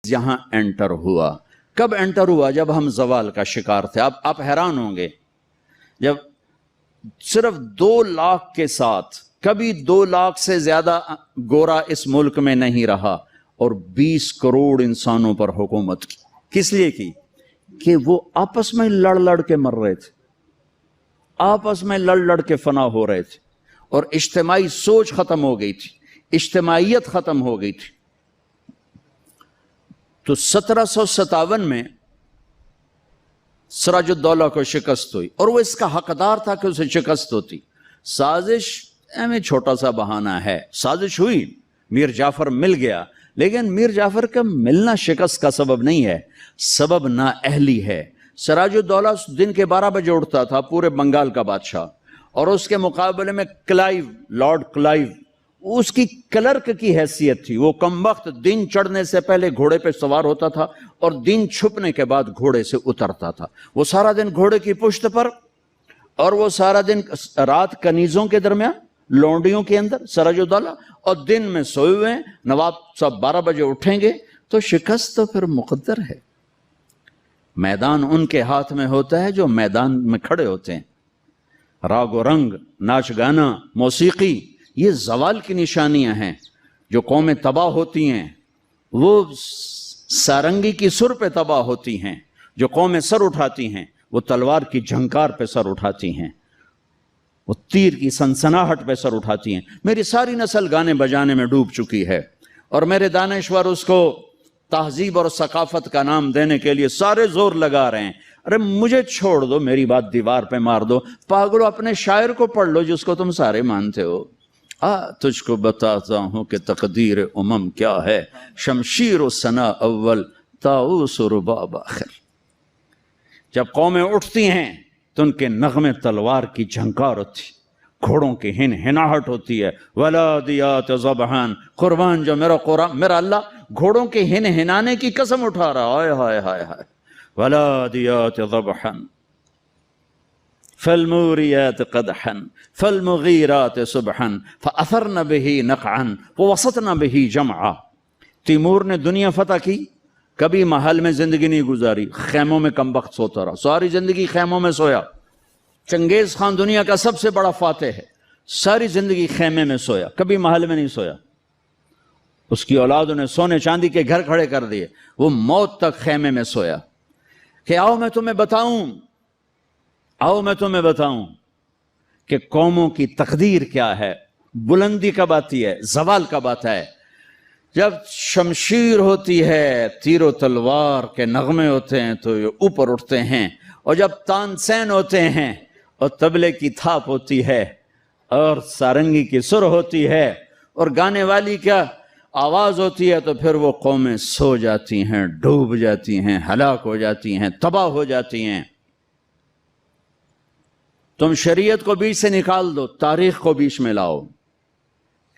یہاں انٹر ہوا. کب انٹر ہوا؟ جب ہم زوال کا شکار تھے. اب آپ حیران ہوں گے، جب صرف 2 لاکھ کے ساتھ، کبھی 2 لاکھ سے زیادہ گورا اس ملک میں نہیں رہا، اور 20 کروڑ انسانوں پر حکومت کی. کس لیے کی؟ کہ وہ آپس میں لڑ کے مر رہے تھے، آپس میں لڑ کے فنا ہو رہے تھے، اور اجتماعی سوچ ختم ہو گئی تھی، اجتماعیت ختم ہو گئی تھی. تو 1757 میں سراج الدولہ کو شکست ہوئی، اور وہ اس کا حقدار تھا کہ اسے شکست ہوتی. سازش میں چھوٹا سا بہانہ ہے، سازش ہوئی، میر جعفر مل گیا، لیکن میر جعفر کا ملنا شکست کا سبب نہیں ہے، سبب نااہلی ہے. سراج الدولہ دن کے 12 بجے اٹھتا تھا، پورے بنگال کا بادشاہ، اور اس کے مقابلے میں کلائیو، لارڈ کلائیو، اس کی کلرک کی حیثیت تھی. وہ کم وقت دن چڑھنے سے پہلے گھوڑے پہ سوار ہوتا تھا، اور دن چھپنے کے بعد گھوڑے سے اترتا تھا. وہ سارا دن گھوڑے کی پشت پر، اور وہ سارا دن رات کنیزوں کے درمیان، لونڈیوں کے اندر سراج الدولہ، اور دن میں سوئے ہوئے ہیں. نواب صاحب 12 بجے اٹھیں گے تو شکست تو پھر مقدر ہے. میدان ان کے ہاتھ میں ہوتا ہے جو میدان میں کھڑے ہوتے ہیں. راگ و رنگ، ناچ گانا، موسیقی، یہ زوال کی نشانیاں ہیں. جو قومیں تباہ ہوتی ہیں وہ سارنگی کی سر پہ تباہ ہوتی ہیں. جو قومیں سر اٹھاتی ہیں وہ تلوار کی جھنکار پہ سر اٹھاتی ہیں، وہ تیر کی سنسناہٹ پہ سر اٹھاتی ہیں. میری ساری نسل گانے بجانے میں ڈوب چکی ہے، اور میرے دانشور اس کو تہذیب اور ثقافت کا نام دینے کے لیے سارے زور لگا رہے ہیں. ارے مجھے چھوڑ دو، میری بات دیوار پہ مار دو. پاگلو، اپنے شاعر کو پڑھ لو جس کو تم سارے مانتے ہو. تجھ کو بتاتا ہوں کہ تقدیر امم کیا ہے، شمشیر و ثنا اول، طاؤس و رباب آخر. جب قومیں اٹھتی ہیں تو ان کے نغمے تلوار کی جھنکار ہوتی، گھوڑوں کی ہن ہناہٹ ہوتی ہے. ولادیات ذبحان، قربان جو میرا قرآن، میرا اللہ گھوڑوں کے ہن ہنانے کی قسم اٹھا رہا. ہائے ہائے ہائے ہائے. ولادیات ذبحان فالموریات قدحا فالمغیرات صبحا فاثرن به نقعا ووسطن به جمعا. تیمور نے دنیا فتح کی، کبھی محل میں زندگی نہیں گزاری، خیموں میں کم وقت سوتا رہا، ساری زندگی خیموں میں سویا. چنگیز خان دنیا کا سب سے بڑا فاتح ہے، ساری زندگی خیمے میں سویا، کبھی محل میں نہیں سویا. اس کی اولادوں نے سونے چاندی کے گھر کھڑے کر دیے، وہ موت تک خیمے میں سویا. کہ آؤ میں تمہیں بتاؤں، آؤ میں تمہیں بتاؤں کہ قوموں کی تقدیر کیا ہے. بلندی کب آتی ہے؟ زوال کب آتا ہے؟ جب شمشیر ہوتی ہے، تیر و تلوار کے نغمے ہوتے ہیں تو یہ اوپر اٹھتے ہیں، اور جب تان سین ہوتے ہیں اور طبلے کی تھاپ ہوتی ہے اور سارنگی کی سر ہوتی ہے اور گانے والی کیا آواز ہوتی ہے، تو پھر وہ قومیں سو جاتی ہیں، ڈوب جاتی ہیں، ہلاک ہو جاتی ہیں، تباہ ہو جاتی ہیں. تم شریعت کو بیچ سے نکال دو، تاریخ کو بیچ میں لاؤ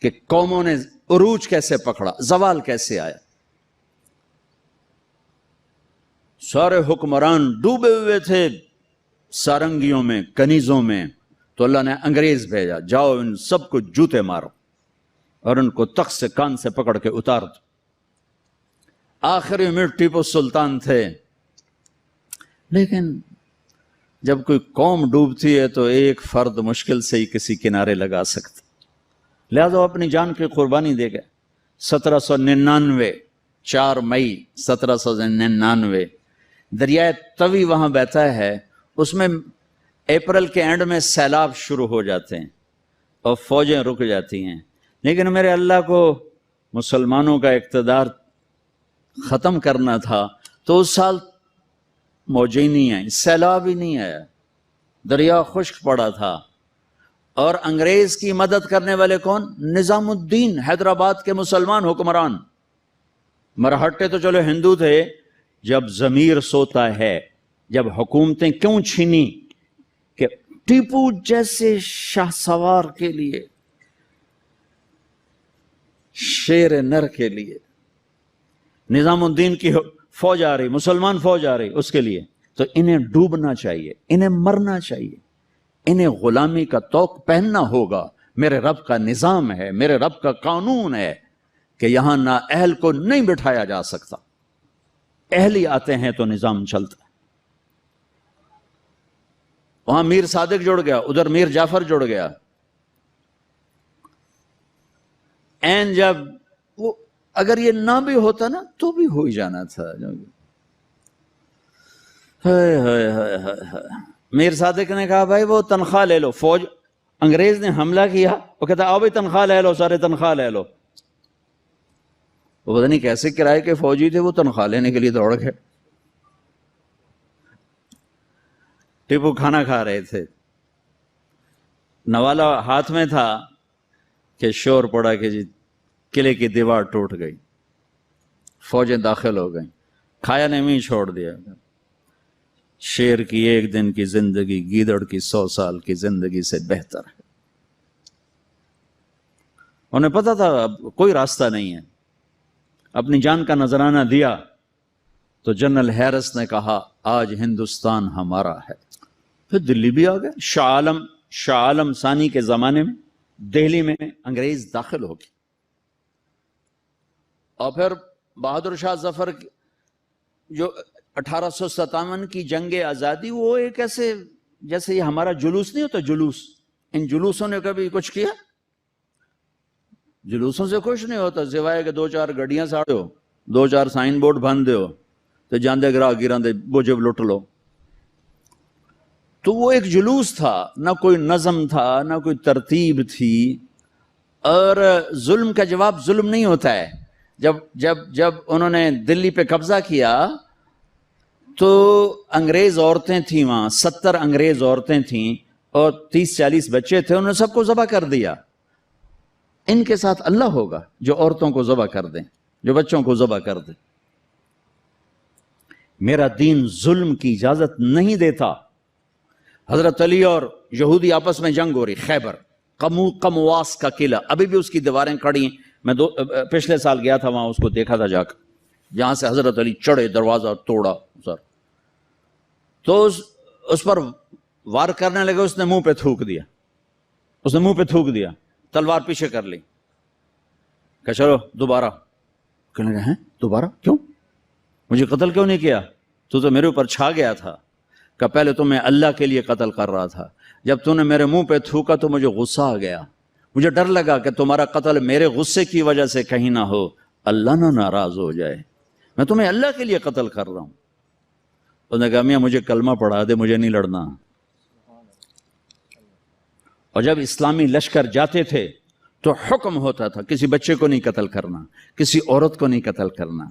کہ قوموں نے عروج کیسے پکڑا، زوال کیسے آیا. سارے حکمران ڈوبے ہوئے تھے سارنگیوں میں، کنیزوں میں، تو اللہ نے انگریز بھیجا، جاؤ ان سب کو جوتے مارو اور ان کو تخت سے کان سے پکڑ کے اتار دو. آخری میں ٹیپو سلطان تھے، لیکن جب کوئی قوم ڈوبتی ہے تو ایک فرد مشکل سے ہی کسی کنارے لگا سکتا، لہذا وہ اپنی جان کی قربانی دے گئے. 1799 4 مئی 1799 دریائے توی وہاں بہتا ہے، اس میں اپریل کے اینڈ میں سیلاب شروع ہو جاتے ہیں اور فوجیں رک جاتی ہیں. لیکن میرے اللہ کو مسلمانوں کا اقتدار ختم کرنا تھا، تو اس سال موجیں نہیں آئیں، سیلاب ہی نہیں آیا، دریا خشک پڑا تھا. اور انگریز کی مدد کرنے والے کون؟ نظام الدین، حیدرآباد کے مسلمان حکمران. مرہٹے تو چلو ہندو تھے. جب ضمیر سوتا ہے، جب حکومتیں کیوں چھینی؟ کہ ٹیپو جیسے شاہ سوار کے لیے، شیر نر کے لیے نظام الدین کی فوج آ رہی، مسلمان فوج آ رہی، اس کے لیے تو انہیں ڈوبنا چاہیے، انہیں مرنا چاہیے، انہیں غلامی کا طوق پہننا ہوگا. میرے رب کا نظام ہے، میرے رب کا قانون ہے کہ یہاں نااہل کو نہیں بٹھایا جا سکتا. اہلی آتے ہیں تو نظام چلتا ہے۔ وہاں میر صادق جڑ گیا، ادھر میر جعفر جڑ گیا، این جب وہ اگر یہ نہ بھی ہوتا نا تو بھی ہو ہی جانا تھا۔ میر صادق نے کہا بھائی وہ تنخواہ لے لو، فوج انگریز نے حملہ کیا، وہ کہتا آؤ بھائی تنخواہ لے لو، سارے تنخواہ لے لو۔ وہ پتہ نہیں کیسے کرائے کے فوجی تھے، وہ تنخواہ لینے کے لیے دوڑ گئے۔ ٹیپو کھانا کھا رہے تھے، نوالا ہاتھ میں تھا کہ شور پڑا کہ جی قلعے کی دیوار ٹوٹ گئی، فوجیں داخل ہو گئیں، کھایا نے بھی چھوڑ دیا۔ شیر کی ایک دن کی زندگی گیدڑ کی 100 سال کی زندگی سے بہتر ہے۔ انہیں پتا تھا اب کوئی راستہ نہیں ہے، اپنی جان کا نذرانہ دیا تو جنرل ہیرس نے کہا آج ہندوستان ہمارا ہے۔ پھر دلی بھی آ گئے، شاہ عالم ثانی کے زمانے میں دہلی میں انگریز داخل ہو گئے، اور پھر بہادر شاہ ظفر جو 1857 کی جنگ آزادی، وہ ایک ایسے جیسے یہ ہمارا جلوس نہیں ہوتا، جلوس، ان جلوسوں نے کبھی کچھ کیا؟ جلوسوں سے کچھ نہیں ہوتا سوائے کہ 2-4 گڈیاں ساڑو، 2-4 سائن بورڈ بن دیو تو جاندے گراہ گراندے بوجھے لٹ لو۔ تو وہ ایک جلوس تھا، نہ کوئی نظم تھا، نہ کوئی ترتیب تھی۔ اور ظلم کا جواب ظلم نہیں ہوتا ہے۔ جب انہوں نے دلی پہ قبضہ کیا تو انگریز عورتیں تھیں وہاں، 70 انگریز عورتیں تھیں اور 30-40 بچے تھے، انہوں نے سب کو ذبح کر دیا۔ ان کے ساتھ اللہ ہوگا جو عورتوں کو ذبح کر دیں، جو بچوں کو ذبح کر دیں۔ میرا دین ظلم کی اجازت نہیں دیتا۔ حضرت علی اور یہودی آپس میں جنگ ہو رہی، خیبر قمواس کا قلعہ ابھی بھی اس کی دیواریں کھڑی ہیں۔ میں پچھلے سال گیا تھا وہاں، اس کو دیکھا تھا جا کر، جہاں سے حضرت علی چڑھے، دروازہ توڑا سر، تو اس پر وار کرنے لگے، اس نے منہ پہ تھوک دیا، تلوار پیچھے کر لی، کہ چلو دوبارہ۔ کہنے لگا ہیں دوبارہ کیوں؟ مجھے قتل کیوں نہیں کیا؟ تو میرے اوپر چھا گیا تھا، کہ پہلے تو میں اللہ کے لیے قتل کر رہا تھا، جب تو نے میرے منہ پہ تھوکا تو مجھے غصہ آ گیا، مجھے ڈر لگا کہ تمہارا قتل میرے غصے کی وجہ سے کہیں نہ ہو، اللہ نہ ناراض ہو جائے، میں تمہیں اللہ کے لیے قتل کر رہا ہوں۔ اس نے کہا میاں مجھے کلمہ پڑھا دے، مجھے نہیں لڑنا۔ اور جب اسلامی لشکر جاتے تھے تو حکم ہوتا تھا کسی بچے کو نہیں قتل کرنا، کسی عورت کو نہیں قتل کرنا،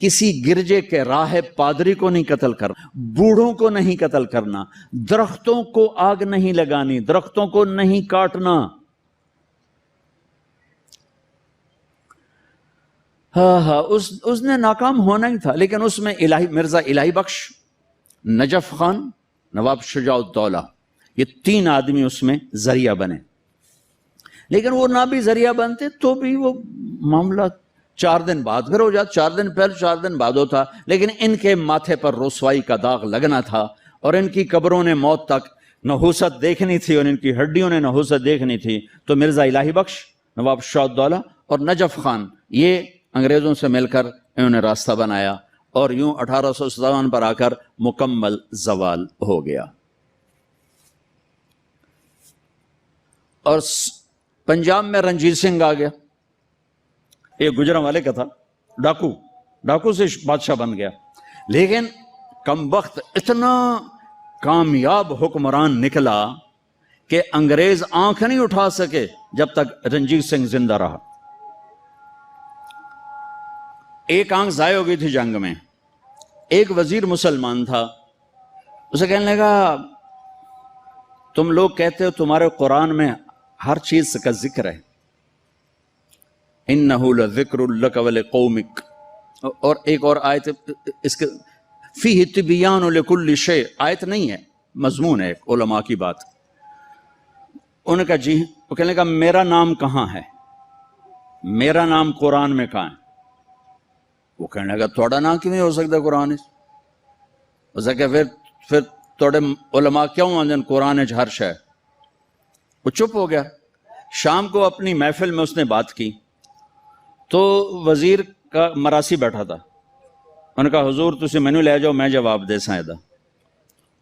کسی گرجے کے راہب پادری کو نہیں قتل کرنا، بوڑھوں کو نہیں قتل کرنا، درختوں کو آگ نہیں لگانی، درختوں کو نہیں کاٹنا۔ ہاں اس نے ناکام ہونا ہی تھا، لیکن اس میں مرزا الہی بخش، نجف خان، نواب شجاع الدولہ، یہ 3 آدمی اس میں ذریعہ بنے۔ لیکن وہ نہ بھی ذریعہ بنتے تو بھی وہ معاملہ 4 دن بعد پھر ہو جاتا، 4 دن پہلے 4 دن بعد ہوتا، لیکن ان کے ماتھے پر رسوائی کا داغ لگنا تھا، اور ان کی قبروں نے موت تک نحوست دیکھنی تھی، اور ان کی ہڈیوں نے نحوست دیکھنی تھی۔ تو مرزا الہی بخش، نواب شجاع الدولہ اور نجف خان، یہ انگریزوں سے مل کر انہوں نے راستہ بنایا، اور یوں 1857 پر آ کر مکمل زوال ہو گیا۔ اور پنجاب میں رنجیت سنگھ آ گیا، ایک گجرانوالے کا تھا، ڈاکو سے بادشاہ بن گیا، لیکن کم وقت اتنا کامیاب حکمران نکلا کہ انگریز آنکھ نہیں اٹھا سکے جب تک رنجیت سنگھ زندہ رہا۔ ایک آنکھ ضائع ہو گئی تھی جنگ میں، ایک وزیر مسلمان تھا، اسے کہنے لگا تم لوگ کہتے ہو تمہارے قرآن میں ہر چیز کا ذکر ہے، انہو لذکر لک ولقومک، اور ایک اور آیت اس کے فیہ تبیان لکل شیء، آیت نہیں ہے، مضمون ہے، علماء کی بات۔ انہوں نے کہا جی، وہ کہنے لگا میرا نام کہاں ہے، میرا نام قرآن میں کہاں ہے؟ وہ کہنے لگا تھوڑا نام کیوں نہیں ہو سکتا قرآن؟ اسے کہ پھر توڑے علماء کیوں آندن قرآن ہر شے؟ وہ چپ ہو گیا۔ شام کو اپنی محفل میں اس نے بات کی تو وزیر کا مراسی بیٹھا تھا، انہوں نے کہا حضور تسی مینوں لے جاؤ میں جواب دے ساں دا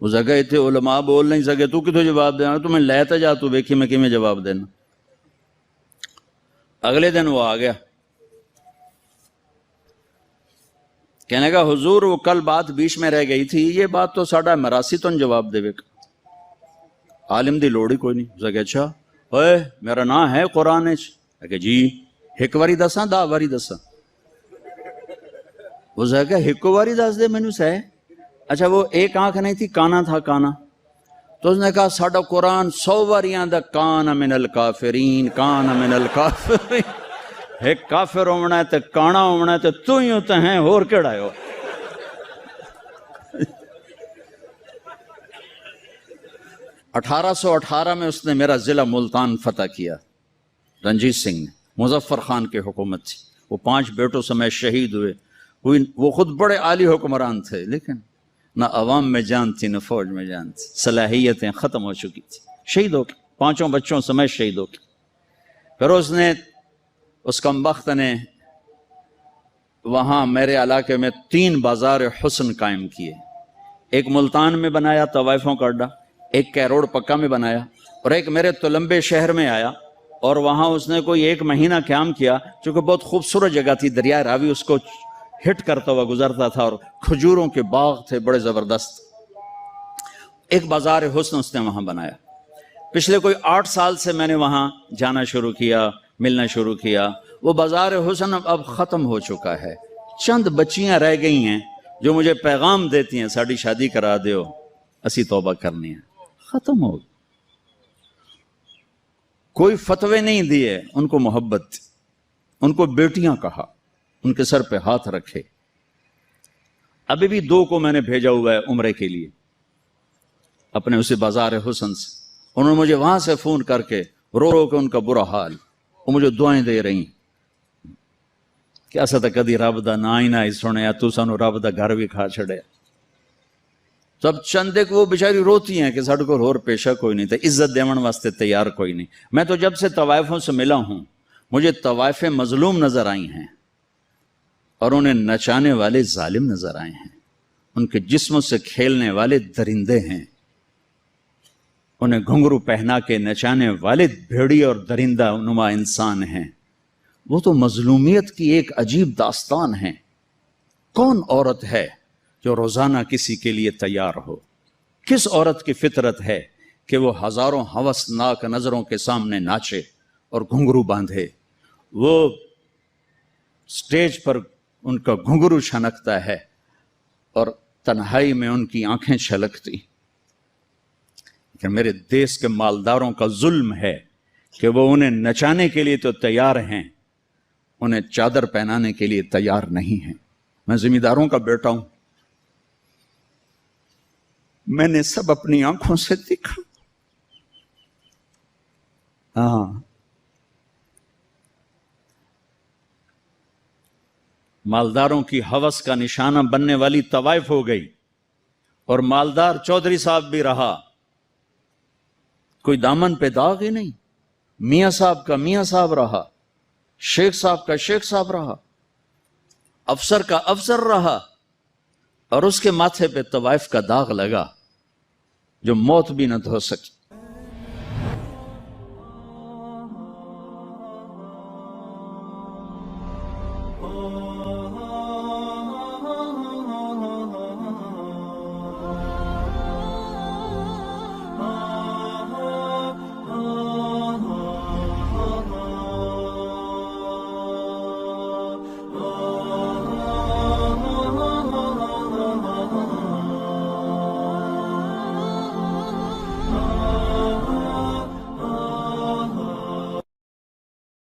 اس جگہ اتنے علماء بول نہیں سکے تو کتوں جواب دینا تو میں لے تے جا تو ویکھی میں کیویں جواب دینا. اگلے دن وہ آ گیا کہنے کا حضور وہ کل بات بیچ میں رہ گئی تھی یہ بات تو ساڈا مراسی تو جواب دے عالم دی لوڑ ہی کوئی نہیں. اس اچھا اوئے میرا نام ہے قرآن کہ جی ایک واری دساں 10 واری دساں اس کہ ایک واری دس دے مینوں سہ. اچھا وہ ایک آنکھ نہیں تھی کانا تھا کانا تو اس نے کہا ساڈا قرآن 100 واریاں دا کان من الکافرین کان من الکافرین ایک کافر ہونا ہے تے کانا ہونا ہے تے تو ہی ہوتا ہے اور کیڑا ہے. 1818 میں اس نے میرا ضلع ملتان فتح کیا. رنجیت سنگھ نے مظفر خان کی حکومت تھی وہ 5 بیٹوں سمیت شہید ہوئے. وہ خود بڑے عالی حکمران تھے لیکن نہ عوام میں جان تھی نہ فوج میں جان تھی. صلاحیتیں ختم ہو چکی تھی. شہید ہو کے 5 بچوں سمیت شہید ہو کے. پھر اس کمبخت نے وہاں میرے علاقے میں 3 بازار حسن قائم کیے. ایک ملتان میں بنایا طوائفوں کا اڈا, ایک کیروڑ پکا میں بنایا اور ایک میرے تلمبے شہر میں آیا اور وہاں اس نے کوئی 1 مہینہ قیام کیا چونکہ بہت خوبصورت جگہ تھی. دریائے راوی اس کو ہٹ کرتا ہوا گزرتا تھا اور کھجوروں کے باغ تھے بڑے زبردست. ایک بازار حسن اس نے وہاں بنایا. پچھلے کوئی 8 سال سے میں نے وہاں جانا شروع کیا ملنا شروع کیا. وہ بازار حسن اب ختم ہو چکا ہے. چند بچیاں رہ گئی ہیں جو مجھے پیغام دیتی ہیں ساڑی شادی کرا دیو اسی توبہ کرنی ہے. ختم ہو گئی. کوئی فتوے نہیں دیے, ان کو محبت, ان کو بیٹیاں کہا, ان کے سر پہ ہاتھ رکھے. ابھی بھی 2 کو میں نے بھیجا ہوا ہے عمرے کے لیے اپنے اسی بازار حسن سے. انہوں نے مجھے وہاں سے فون کر کے رو رو کے ان کا برا حال, وہ مجھے دعائیں دے رہی کہ ایسا تو کدی رب دا نا ہی نہ سنیا تو سانو رب دا گھر بھی کھا چھڑیا. سب چند ایک وہ بیچاری روتی ہیں کہ ساڈے کو اور پیشہ کوئی نہیں تھا, عزت دیون واسطے تیار کوئی نہیں. میں تو جب سے طوائفوں سے ملا ہوں مجھے طوائفیں مظلوم نظر آئی ہیں اور انہیں نچانے والے ظالم نظر آئے ہیں. ان کے جسموں سے کھیلنے والے درندے ہیں, انہیں گھنگرو پہنا کے نچانے والے بھیڑی اور درندہ نما انسان ہیں. وہ تو مظلومیت کی ایک عجیب داستان ہے. کون عورت ہے جو روزانہ کسی کے لیے تیار ہو؟ کس عورت کی فطرت ہے کہ وہ ہزاروں ہوسناک نظروں کے سامنے ناچے اور گھنگرو باندھے؟ وہ سٹیج پر ان کا گھنگرو چھنکتا ہے اور تنہائی میں ان کی آنکھیں چھلکتی. کہ میرے دیس کے مالداروں کا ظلم ہے کہ وہ انہیں نچانے کے لیے تو تیار ہیں, انہیں چادر پہنانے کے لیے تیار نہیں ہیں. میں زمینداروں کا بیٹا ہوں, میں نے سب اپنی آنکھوں سے دیکھا. ہاں مالداروں کی ہوس کا نشانہ بننے والی طوائف ہو گئی اور مالدار چودھری صاحب بھی رہا, کوئی دامن پہ داغ ہی نہیں. میاں صاحب کا میاں صاحب رہا, شیخ صاحب کا شیخ صاحب رہا, افسر کا افسر رہا, اور اس کے ماتھے پہ طوائف کا داغ لگا جو موت بھی نہ دھو سکی.